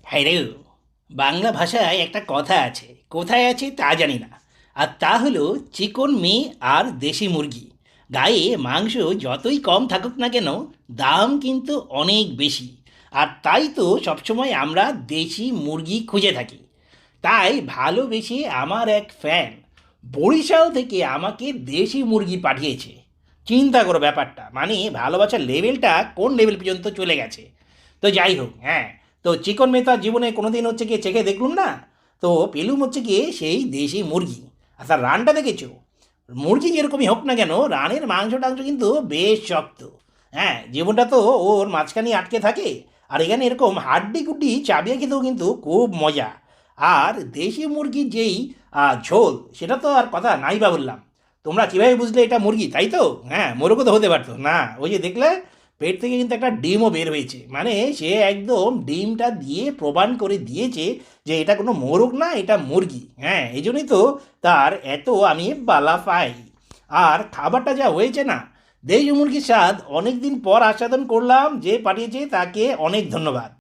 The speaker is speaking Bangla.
হ্যাঁ রে, বাংলা ভাষায় একটা কথা আছে, কোথায় আছে তা জানি না। আর তা হলো চিকন মেয়ে আর দেশি মুরগি। গায়ে মাংস যতই কম থাকুক না কেন, দাম কিন্তু অনেক বেশি। আর তাই তো সবসময় আমরা দেশি মুরগি খুঁজে থাকি। তাই ভালোবেসে আমার এক ফ্যান বরিশাল থেকে আমাকে দেশি মুরগি পাঠিয়েছে। চিন্তা করো ব্যাপারটা, মানে ভালোবাসার লেভেলটা কোন লেভেল পর্যন্ত চলে গেছে। তো যাই হোক, হ্যাঁ, তো চিকন মেয়ে তার জীবনে কোনোদিন হচ্ছে গিয়ে চেখে দেখলুম না। তো পেলুম হচ্ছে গিয়ে সেই দেশি মুরগি। আর তার রানটা দেখেছো? মুরগি যেরকমই হোক না কেন, রানের মাংস টাংস কিন্তু বেশ শক্ত। হ্যাঁ, জীবনটা তো ওর মাঝখানে আটকে থাকে। আর এখানে এরকম হাড্ডি গুড্ডি চাবিয়ে খেতেও কিন্তু খুব মজা। আর দেশি মুরগির যেই ঝোল, সেটা তো আর কথা নাই বা বললাম। তোমরা কীভাবে বুঝলে এটা মুরগি, তাই তো? হ্যাঁ, মোরগও তো হতে পারতো না। ওই যে দেখলে, পেট থেকে কিন্তু একটা ডিমও বের হয়েছে, মানে সে একদম ডিমটা দিয়ে প্রমাণ করে দিয়েছে যে এটা কোনো মোরগ না, এটা মুরগি। হ্যাঁ, এই জন্যই তো তার এত আমি বালা পাই। আর খাবারটা যা হয়েছে না, দেশি মুরগির স্বাদ অনেক দিন পর আস্বাদন করলাম। যে পাঠিয়েছে তাকে অনেক ধন্যবাদ।